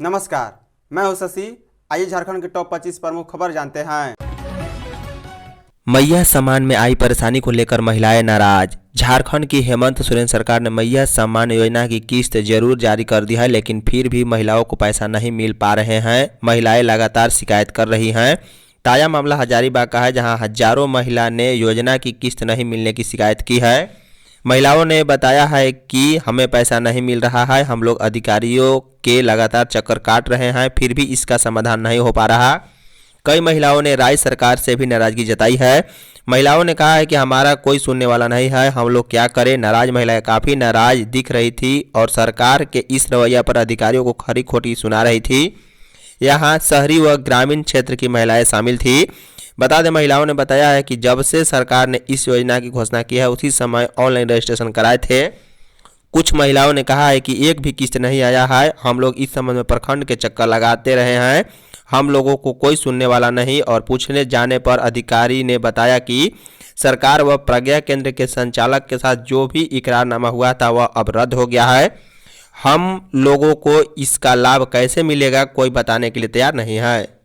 नमस्कार, मैं हूं शशि। आइए झारखंड की टॉप 25 प्रमुख खबर जानते हैं। मैया सम्मान में आई परेशानी को लेकर महिलाएं नाराज। झारखंड की हेमंत सोरेन सरकार ने मैया सम्मान योजना की किस्त जरूर जारी कर दी है, लेकिन फिर भी महिलाओं को पैसा नहीं मिल पा रहे हैं। महिलाएं लगातार शिकायत कर रही हैं। ताजा मामला हजारीबाग का है, जहां हजारों महिला ने योजना की किस्त नहीं मिलने की शिकायत की है। महिलाओं ने बताया है कि हमें पैसा नहीं मिल रहा है, हम लोग अधिकारियों के लगातार चक्कर काट रहे हैं, फिर भी इसका समाधान नहीं हो पा रहा। कई महिलाओं ने राज्य सरकार से भी नाराजगी जताई है। महिलाओं ने कहा है कि हमारा कोई सुनने वाला नहीं है, हम लोग क्या करें। नाराज महिलाएं काफ़ी नाराज दिख रही थी और सरकार के इस रवैया पर अधिकारियों को खरी खोटी सुना रही थी। यहाँ शहरी व ग्रामीण क्षेत्र की महिलाएं शामिल थी। बता दें, महिलाओं ने बताया है कि जब से सरकार ने इस योजना की घोषणा की है, उसी समय ऑनलाइन रजिस्ट्रेशन कराए थे। कुछ महिलाओं ने कहा है कि एक भी किस्त नहीं आया है, हम लोग इस संबंध में प्रखंड के चक्कर लगाते रहे हैं, हम लोगों को कोई सुनने वाला नहीं। और पूछने जाने पर अधिकारी ने बताया कि सरकार व प्रज्ञा केंद्र के संचालक के साथ जो भी इकरारनामा हुआ था वह अब रद्द हो गया है। हम लोगों को इसका लाभ कैसे मिलेगा, कोई बताने के लिए तैयार नहीं है।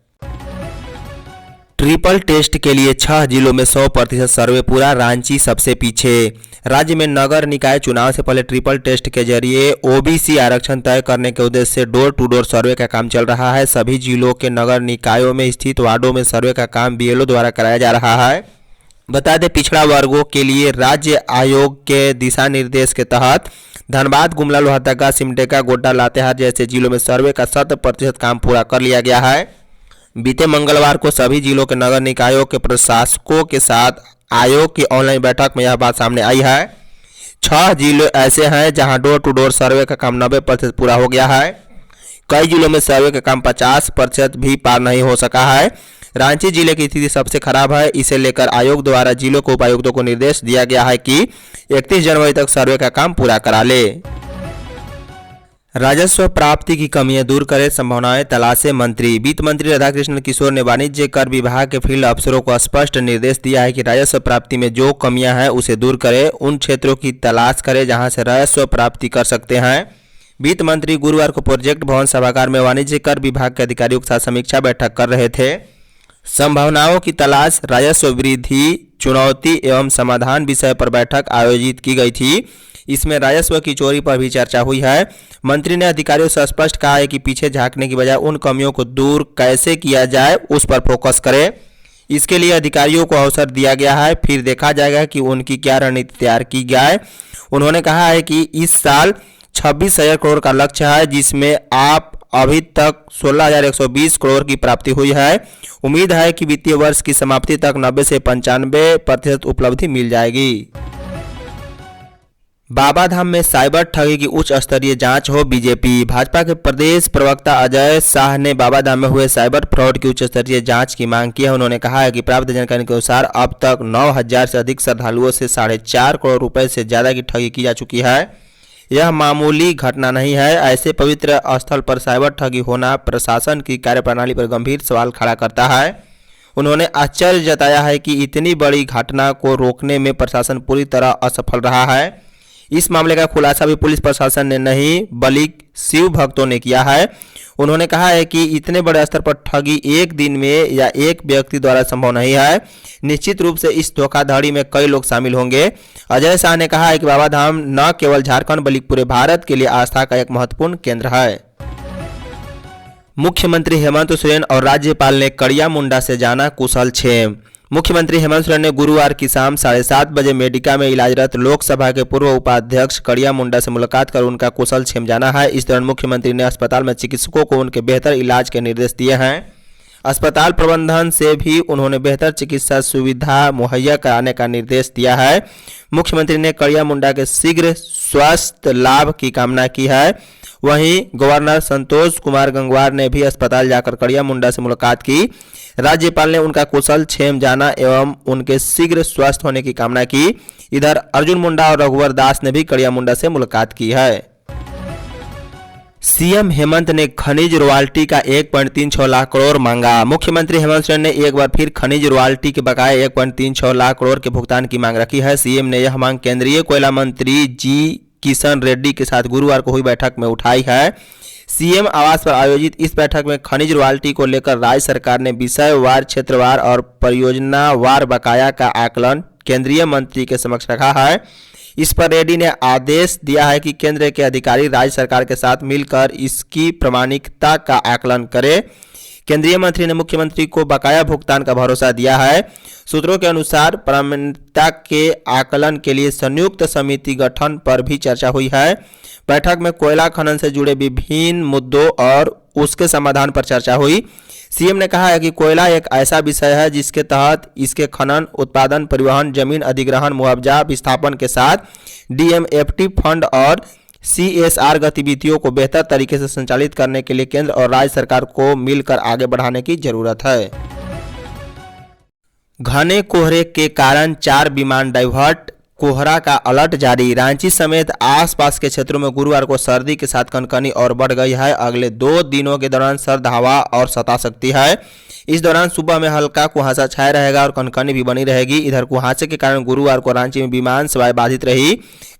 ट्रिपल टेस्ट के लिए 6 जिलों में 100% सर्वे पूरा, रांची सबसे पीछे। राज्य में नगर निकाय चुनाव से पहले ट्रिपल टेस्ट के जरिए ओबीसी आरक्षण तय करने के उद्देश्य से डोर टू डोर सर्वे का काम चल रहा है। सभी जिलों के नगर निकायों में स्थित वार्डों में सर्वे का काम बीएलओ द्वारा कराया जा रहा है। बता दें, पिछड़ा वर्गों के लिए राज्य आयोग के दिशा निर्देश के तहत धनबाद, गुमला, लोहरदगा, सिमडेगा, गोड्डा, लातेहार जैसे जिलों में सर्वे का 100% काम पूरा कर लिया गया है। बीते मंगलवार को सभी जिलों के नगर निकायों के प्रशासकों के साथ आयोग की ऑनलाइन बैठक में यह बात सामने आई है। 6 जिले ऐसे हैं जहां डोर टू डोर सर्वे का काम 90% पूरा हो गया है। कई जिलों में सर्वे का काम 50% भी पार नहीं हो सका है। रांची जिले की स्थिति सबसे खराब है। इसे लेकर आयोग द्वारा जिलों को उपायुक्तों को निर्देश दिया गया है कि 31 जनवरी तक सर्वे का काम पूरा करा ले। राजस्व प्राप्ति की कमियां दूर करे, संभावनाएं तलाशे मंत्री। वित्त मंत्री राधाकृष्ण किशोर ने वाणिज्य कर विभाग के फील्ड अफसरों को स्पष्ट निर्देश दिया है कि राजस्व प्राप्ति में जो कमियां हैं उसे दूर करें, उन क्षेत्रों की तलाश करें जहां से राजस्व प्राप्ति कर सकते हैं। वित्त मंत्री गुरुवार को प्रोजेक्ट भवन सभागार में वाणिज्य कर विभाग के अधिकारियों के साथ समीक्षा बैठक कर रहे थे। संभावनाओं की तलाश, राजस्व वृद्धि, चुनौती एवं समाधान विषय पर बैठक आयोजित की गई थी। इसमें राजस्व की चोरी पर भी चर्चा हुई है। मंत्री ने अधिकारियों से स्पष्ट कहा है कि पीछे झांकने की बजाय उन कमियों को दूर कैसे किया जाए उस पर फोकस करें। इसके लिए अधिकारियों को अवसर दिया गया है, फिर देखा जाएगा कि उनकी क्या रणनीति तैयार की जाए। उन्होंने कहा है कि इस साल 26,000 करोड़ का लक्ष्य है, जिसमें आप अभी तक 16,120 करोड़ की प्राप्ति हुई है। उम्मीद है कि वित्तीय वर्ष की समाप्ति तक 90 से 95% उपलब्धि मिल जाएगी। बाबाधाम में साइबर ठगी की उच्च स्तरीय जांच हो, बीजेपी। भाजपा के प्रदेश प्रवक्ता अजय शाह ने बाबाधाम में हुए साइबर फ्रॉड की उच्च स्तरीय जांच की मांग की है। उन्होंने कहा है कि प्राप्त जानकारी के अनुसार अब तक 9,000 से अधिक श्रद्धालुओं से 4.5 करोड़ रुपए से ज्यादा की ठगी की जा चुकी है। यह मामूली घटना नहीं है। ऐसे पवित्र स्थल पर साइबर ठगी होना प्रशासन की कार्यप्रणाली पर गंभीर सवाल खड़ा करता है। उन्होंने आश्चर्य जताया है कि इतनी बड़ी घटना को रोकने में प्रशासन पूरी तरह असफल रहा है। इस मामले का खुलासा भी पुलिस प्रशासन ने नहीं बल्कि शिव भक्तों ने किया है। उन्होंने कहा है कि इतने बड़े स्तर पर ठगी एक दिन में या एक व्यक्ति द्वारा संभव नहीं है। निश्चित रूप से इस धोखाधड़ी में कई लोग शामिल होंगे। अजय शाह ने कहा है कि बाबाधाम न केवल झारखंड बल्कि पूरे भारत के लिए आस्था का एक महत्वपूर्ण केंद्र है। मुख्यमंत्री हेमंत सोरेन और राज्यपाल ने कड़िया मुंडा से जाना कुशलक्षेम। मुख्यमंत्री हेमंत सोरेन ने गुरुवार की शाम 7:30 बजे मेडिका में इलाजरत लोकसभा के पूर्व उपाध्यक्ष कड़िया मुंडा से मुलाकात कर उनका कुशलक्षेम जाना है। इस दौरान मुख्यमंत्री ने अस्पताल में चिकित्सकों को उनके बेहतर इलाज के निर्देश दिए हैं। अस्पताल प्रबंधन से भी उन्होंने बेहतर चिकित्सा सुविधा मुहैया कराने का निर्देश दिया है। मुख्यमंत्री ने कड़िया मुंडा के शीघ्र स्वास्थ्य लाभ की कामना की है। वहीं गवर्नर संतोष कुमार गंगवार ने भी अस्पताल जाकर कड़िया मुंडा से मुलाकात की। राज्यपाल ने उनका कुशल क्षेम जाना एवं उनके शीघ्र स्वस्थ होने की कामना की। इधर अर्जुन मुंडा और रघुवर दास ने भी कड़िया मुंडा से मुलाकात की है। सीएम हेमंत ने खनिज रॉयल्टी का 1.36 लाख करोड़ मांगा। मुख्यमंत्री हेमंत सोरेन ने एक बार फिर खनिज रॉयल्टी के बकाये 1.36 लाख करोड़ के भुगतान की मांग रखी है। सीएम ने यह मांग केंद्रीय कोयला मंत्री जी किशन रेड्डी के साथ गुरुवार को हुई बैठक में उठाई है। सीएम आवास पर आयोजित इस बैठक में खनिज रॉयल्टी को लेकर राज्य सरकार ने विषयवार, क्षेत्रवार और परियोजनावार बकाया का आकलन केंद्रीय मंत्री के समक्ष रखा है। इस पर रेड्डी ने आदेश दिया है कि केंद्र के अधिकारी राज्य सरकार के साथ मिलकर इसकी प्रामाणिकता का आकलन करें। केंद्रीय मंत्री ने मुख्यमंत्री को बकाया भुगतान का भरोसा दिया है। सूत्रों के अनुसार प्रामाणिकता के आकलन के लिए संयुक्त समिति गठन पर भी चर्चा हुई है। बैठक में कोयला खनन से जुड़े विभिन्न मुद्दों और उसके समाधान पर चर्चा हुई। सीएम ने कहा है कि कोयला एक ऐसा विषय है जिसके तहत इसके खनन, उत्पादन, परिवहन, जमीन अधिग्रहण, मुआवजा, विस्थापन के साथ डीएमएफटी फंड और सीएसआर गतिविधियों को बेहतर तरीके से संचालित करने के लिए केंद्र और राज्य सरकार को मिलकर आगे बढ़ाने की जरूरत है। घने कोहरे के कारण 4 विमान डाइवर्ट, कोहरा का अलर्ट जारी। रांची समेत आसपास के क्षेत्रों में गुरुवार को सर्दी के साथ कनकनी और बढ़ गई है। अगले 2 दिनों के दौरान सर्द हवा और सता सकती है। इस दौरान सुबह में हल्का कुहासा छाया रहेगा और कनकनी भी बनी रहेगी। इधर कुहासे के कारण गुरुवार को रांची में विमान सेवाएं बाधित रही।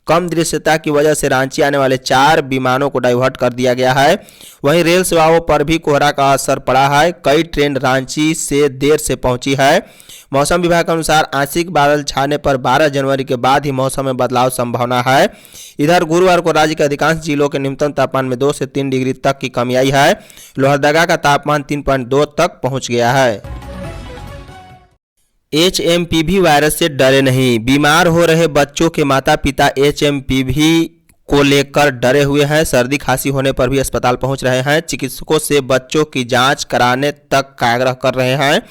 कम दृश्यता की वजह से रांची आने वाले 4 विमानों को डाइवर्ट कर दिया गया है। वहीं रेल सेवाओं पर भी कोहरा का असर पड़ा है। कई ट्रेन रांची से देर से पहुंची है। मौसम विभाग के अनुसार आंशिक बादल छाने पर 12 जनवरी के बाद ही मौसम में बदलाव संभावना है। इधर गुरुवार को राज्य के अधिकांश जिलों के न्यूनतम तापमान में 2 से 3 डिग्री तक की कमी आई है। लोहरदगा का तापमान 3.2 तक पहुंच गया है। एचएमपीवी वायरस से डरे नहीं। बीमार हो रहे बच्चों के माता पिता एचएमपीवी को लेकर डरे हुए हैं। सर्दी खांसी होने पर भी अस्पताल पहुंच रहे हैं। चिकित्सकों से बच्चों की जांच कराने तक का आग्रह कर रहे हैं।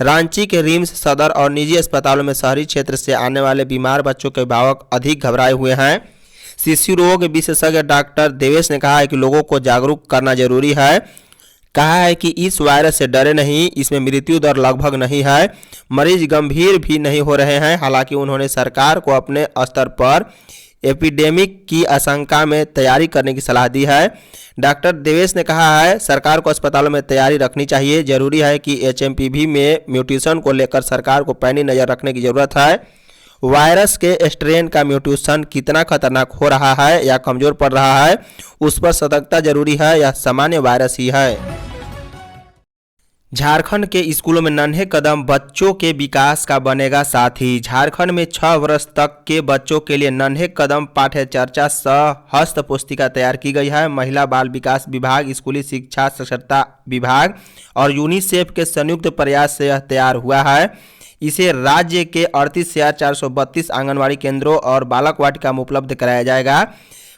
रांची के रिम्स, सदर और निजी अस्पतालों में शहरी क्षेत्र से आने वाले बीमार बच्चों के अभिभावक अधिक घबराए हुए हैं। शिशु रोग विशेषज्ञ डॉक्टर देवेश ने कहा है कि लोगों को जागरूक करना जरूरी है। कहा है कि इस वायरस से डरे नहीं, इसमें मृत्यु दर लगभग नहीं है, मरीज गंभीर भी नहीं हो रहे हैं। हालांकि उन्होंने सरकार को अपने स्तर पर एपिडेमिक की आशंका में तैयारी करने की सलाह दी है। डॉक्टर देवेश ने कहा है सरकार को अस्पतालों में तैयारी रखनी चाहिए। जरूरी है कि एचएमपीवी में म्यूटेशन को लेकर सरकार को पैनी नज़र रखने की जरूरत है। वायरस के स्ट्रेन का म्यूटेशन कितना खतरनाक हो रहा है या कमजोर पड़ रहा है, उस पर सतर्कता जरूरी है। यह सामान्य वायरस ही है। झारखंड के स्कूलों में नन्हे कदम बच्चों के विकास का बनेगा साथी। झारखंड में 6 वर्ष तक के बच्चों के लिए नन्हे कदम पाठ्य चर्चा सह हस्त पुस्तिका तैयार की गई है। महिला बाल विकास विभाग, स्कूली शिक्षा साक्षरता विभाग और यूनिसेफ के संयुक्त प्रयास से यह तैयार हुआ है। इसे राज्य के 38,432 आंगनबाड़ी केंद्रों और बालक वाटिका में उपलब्ध कराया जाएगा।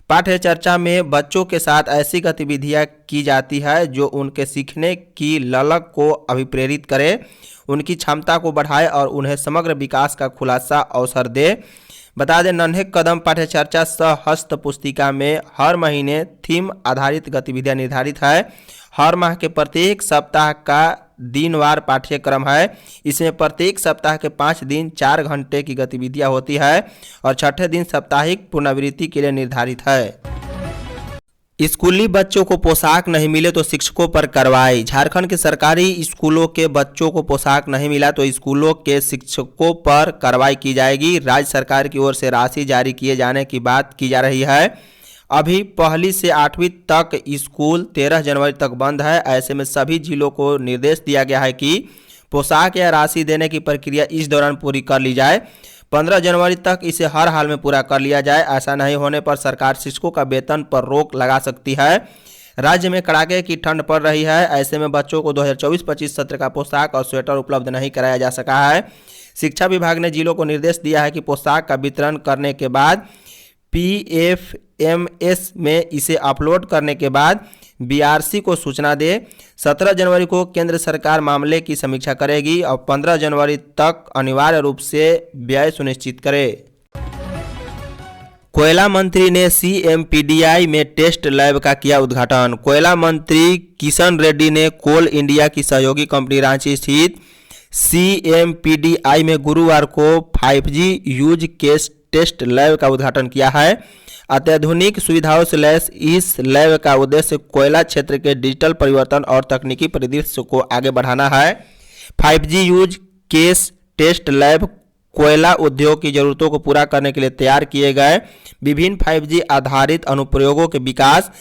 पाठ्य चर्चा में बच्चों के साथ ऐसी गतिविधियां की जाती है जो उनके सीखने की ललक को अभिप्रेरित करे, उनकी क्षमता को बढ़ाए और उन्हें समग्र विकास का खुलासा अवसर दे। बता दें, नन्हे कदम पाठ्य चर्चा सह हस्त पुस्तिका में हर महीने थीम आधारित गतिविधियां निर्धारित है। हर माह के प्रत्येक सप्ताह का दिनवार पाठ्यक्रम है। इसमें प्रत्येक सप्ताह के 5 दिन 4 घंटे की गतिविधियां होती है और छठे दिन साप्ताहिक पुनरावृत्ति के लिए निर्धारित है। स्कूली बच्चों को पोशाक नहीं मिले तो शिक्षकों पर कार्रवाई। झारखंड के सरकारी स्कूलों के बच्चों को पोशाक नहीं मिला तो स्कूलों के शिक्षकों पर कार्रवाई की जाएगी। राज्य सरकार की ओर से राशि जारी किए जाने की बात की जा रही है। अभी 1ली से 8वीं तक स्कूल 13 जनवरी तक बंद है। ऐसे में सभी जिलों को निर्देश दिया गया है कि पोशाक या राशि देने की प्रक्रिया इस दौरान पूरी कर ली जाए। 15 जनवरी तक इसे हर हाल में पूरा कर लिया जाए। ऐसा नहीं होने पर सरकार शिक्षकों का वेतन पर रोक लगा सकती है। राज्य में कड़ाके की ठंड पड़ रही है। ऐसे में बच्चों को 2024-25 सत्र का पोशाक और स्वेटर उपलब्ध नहीं कराया जा सका है। शिक्षा विभाग ने जिलों को निर्देश दिया है कि पोशाक का वितरण करने के बाद PFMS में इसे अपलोड करने के बाद BRC को सूचना दे। 17 जनवरी को केंद्र सरकार मामले की समीक्षा करेगी और 15 जनवरी तक अनिवार्य रूप से व्यय सुनिश्चित करे। कोयला मंत्री ने CMPDI में टेस्ट लैब का किया उद्घाटन। कोयला मंत्री किशन रेड्डी ने कोल इंडिया की सहयोगी कंपनी रांची स्थित CMPDI में गुरुवार को 5G use case test lab का उद्घाटन किया है। अत्याधुनिक सुविधाओं से लैस इस लैब का उद्देश्य कोयला क्षेत्र के डिजिटल परिवर्तन और तकनीकी परिदृश्य को आगे बढ़ाना है। 5G use case test lab कोयला उद्योग की जरूरतों को पूरा करने के लिए तैयार किए गए विभिन्न 5G आधारित अनुप्रयोगों के विकास,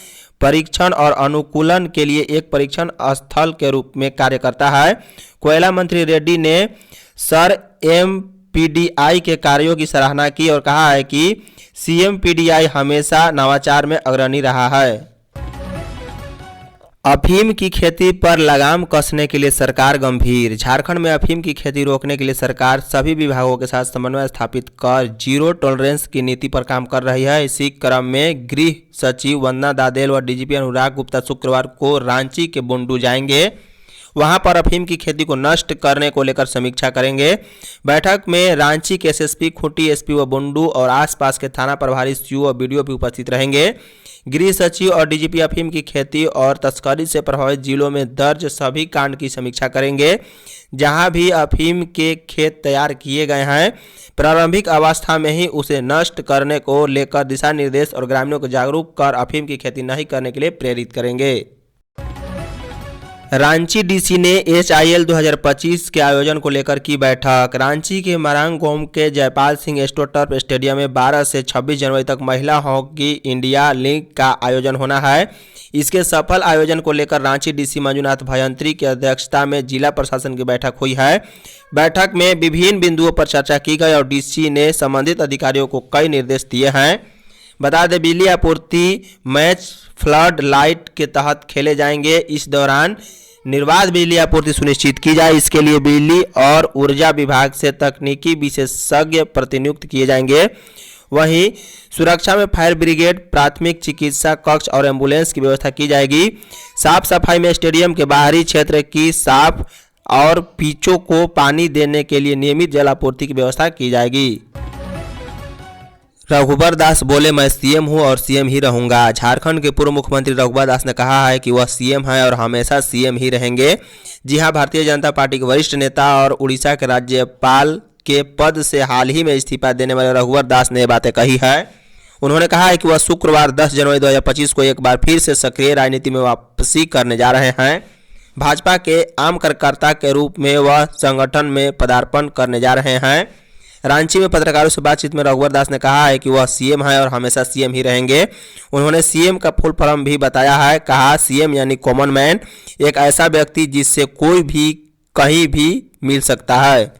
परीक्षण और अनुकूलन के लिए एक परीक्षण स्थल के रूप में कार्य करता है। कोयला मंत्री रेड्डी ने सर MPDI के कार्यों की सराहना की और कहा है कि CMPDI हमेशा नवाचार में अग्रणी रहा है। अफीम की खेती पर लगाम कसने के लिए सरकार गंभीर। झारखंड में अफीम की खेती रोकने के लिए सरकार सभी विभागों के साथ समन्वय स्थापित कर जीरो टॉलरेंस की नीति पर काम कर रही है। इसी क्रम में गृह सचिव वंदना दादेल व DGP अनुराग गुप्ता शुक्रवार को रांची के बुंडू जाएंगे। वहां पर अफीम की खेती को नष्ट करने को लेकर समीक्षा करेंगे। बैठक में रांची के SSP, खूंटी SP व बुंडू और आसपास के थाना प्रभारी CO और BDO भी उपस्थित रहेंगे। गृह सचिव और DGP अफीम की खेती और तस्करी से प्रभावित जिलों में दर्ज सभी कांड की समीक्षा करेंगे। जहां भी अफीम के खेत तैयार किए गए हैं, प्रारंभिक अवस्था में ही उसे नष्ट करने को लेकर दिशा निर्देश और ग्रामीणों को जागरूक कर अफीम की खेती नहीं करने के लिए प्रेरित करेंगे। रांची DC ने HIL 2025 के आयोजन को लेकर की बैठक। रांची के मरांगगोम के जयपाल सिंह एस्ट्रोटर्फ स्टेडियम में 12 से 26 जनवरी तक महिला हॉकी इंडिया लीग का आयोजन होना है। इसके सफल आयोजन को लेकर रांची DC मंजूनाथ भयंत्री की अध्यक्षता में जिला प्रशासन की बैठक हुई है। बैठक में विभिन्न बिंदुओं पर चर्चा की गई और DC ने संबंधित अधिकारियों को कई निर्देश दिए हैं। बता दें, बिजली आपूर्ति मैच फ्लड लाइट के तहत खेले जाएंगे। इस दौरान निर्बाध बिजली आपूर्ति सुनिश्चित की जाए। इसके लिए बिजली और ऊर्जा विभाग से तकनीकी विशेषज्ञ प्रतिनियुक्त किए जाएंगे। वहीं सुरक्षा में फायर ब्रिगेड, प्राथमिक चिकित्सा कक्ष और एम्बुलेंस की व्यवस्था की जाएगी। साफ सफाई में स्टेडियम के बाहरी क्षेत्र की साफ और पिचों को पानी देने के लिए नियमित जल आपूर्ति की व्यवस्था की जाएगी। रघुबर दास बोले, मैं CM हूं और CM ही रहूंगा। झारखंड के पूर्व मुख्यमंत्री रघुबर दास ने कहा है कि वह CM है और हमेशा CM ही रहेंगे। जी हां, भारतीय जनता पार्टी के वरिष्ठ नेता और उड़ीसा के राज्यपाल के पद से हाल ही में इस्तीफा देने वाले रघुबर दास ने ये बातें कही है। उन्होंने कहा है कि वह शुक्रवार 10 जनवरी 2025 को एक बार फिर से सक्रिय राजनीति में वापसी करने जा रहे हैं। भाजपा के आम कार्यकर्ता के रूप में वह संगठन में पदार्पण करने जा रहे हैं। रांची में पत्रकारों से बातचीत में रघुबर दास ने कहा है कि वह CM है और हमेशा CM ही रहेंगे। उन्होंने CM का फुल फॉर्म भी बताया है। कहा, CM यानी कॉमन मैन, एक ऐसा व्यक्ति जिससे कोई भी कहीं भी मिल सकता है।